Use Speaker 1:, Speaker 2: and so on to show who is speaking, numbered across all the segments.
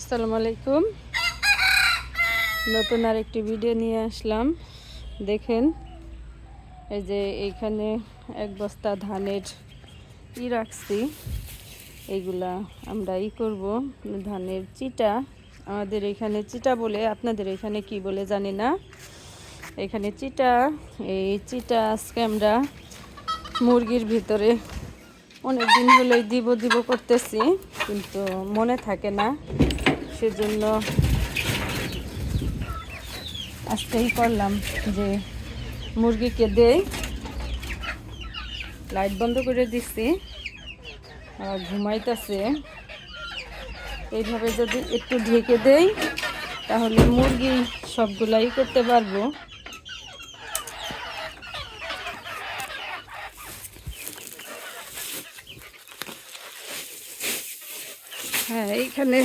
Speaker 1: আসসালামু আলাইকুম। নতুন আরেকটি ভিডিও নিয়ে আসলাম। দেখেন, এই যে এইখানে এক বস্তা ধানের রাখছি। এইগুলা আমরা করব ধানের চিটা। আমাদের এখানে চিটা বলে, আপনাদের এখানে কি বলে জানি না। এখানে চিটা, এই চিটা আজকে আমরা মুরগির ভিতরে অনেক দিন হলেই দিব করতেছি, কিন্তু মনে থাকে না, সেজন্য আজকেই করলাম যে মুরগিকে দেই। লাইট বন্ধ করে দিচ্ছি, আর ঘুমাইতেছে। এইভাবে যদি একটু ঢেকে দেই তাহলে মুরগি সবগুলাই করতে পারবো। হ্যাঁ, এইখানে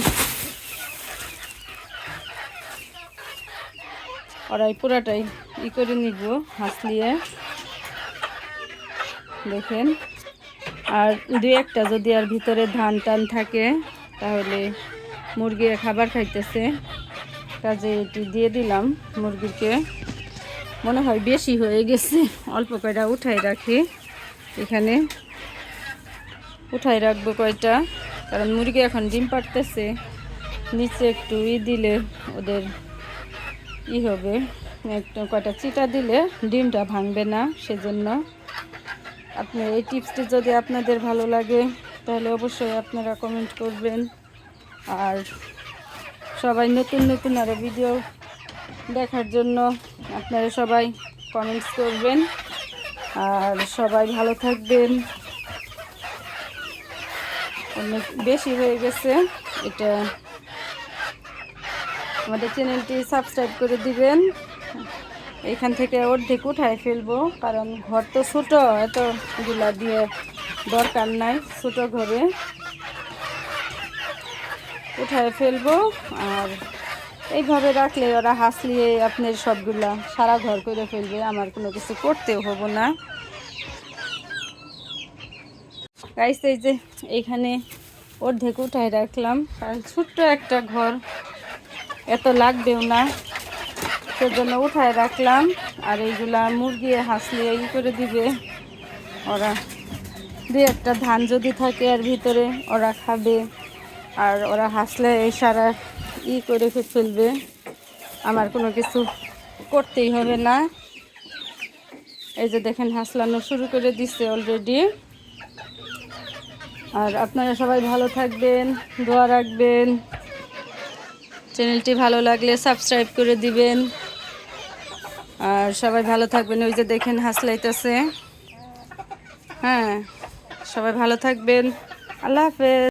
Speaker 1: ওরাই পুরাটাই করে নিব হাসলিয়ে। দেখেন, আর দুই একটা যদি আর ভিতরে ধান টান থাকে তাহলে মুরগি খাবার খাইতেছে, কাজে এটি দিয়ে দিলাম মুরগিকে। মনে হয় বেশি হয়ে গেছে, অল্প কয়টা উঠাই রাখি। এখানে উঠাই রাখবো কয়টা, কারণ মুরগি এখন ডিম পাড়তেছে। নিচে একটু দিলে ওদের হবে, একটু কয়টা চিটা দিলে ডিমটা ভাঙবে না। সেজন্য আপনি এই টিপসটি যদি আপনাদের ভালো লাগে তাহলে অবশ্যই আপনারা কমেন্ট করবেন। আর সবাই নতুন নতুন আরও ভিডিও দেখার জন্য আপনারা সবাই কমেন্টস করবেন। আর সবাই ভালো থাকবেন। অনেক বেশি হয়ে গেছে, এটা আমাদের চ্যানেলটি সাবস্ক্রাইব করে দিবেন। এখান থেকে অর্ধেক উঠায় ফেলবো, কারণ ঘর তো ছোটো, এতগুলা দিয়ে দরকার নাই। ছোটো ঘরে উঠায় ফেলবো। আর এইভাবে রাখলে ওরা হাসলিয়ে আপনার সবগুলা সারা ঘর করে ফেলবে, আমার কোনো কিছু করতেও হবো না। গাইস, এই যে এইখানে অর্ধেক উঠায় রাখলাম, কারণ ছোট্ট একটা ঘর, এত লাগবেও না, সেজন্য উঠায় রাখলাম। আর এইগুলা মুরগি হাসলিয়ে করে দিবে। ওরা দুই একটা ধান যদি থাকে আর ভিতরে ওরা খাবে, আর ওরা হাসলে এই সারা করে ফেলবে, আমার কোনো কিছু করতেই হবে না। এই যে দেখেন, হাসলানো শুরু করে দিচ্ছে অলরেডি। আর আপনারা সবাই ভালো থাকবেন, দোয়া রাখবেন। চ্যানেলটি ভালো লাগলে সাবস্ক্রাইব করে দিবেন। আর সবাই ভালো থাকবেন। ওই যে দেখেন হাসলাইতেছে। হ্যাঁ, সবাই ভালো থাকবেন। আল্লাহ হাফেজ।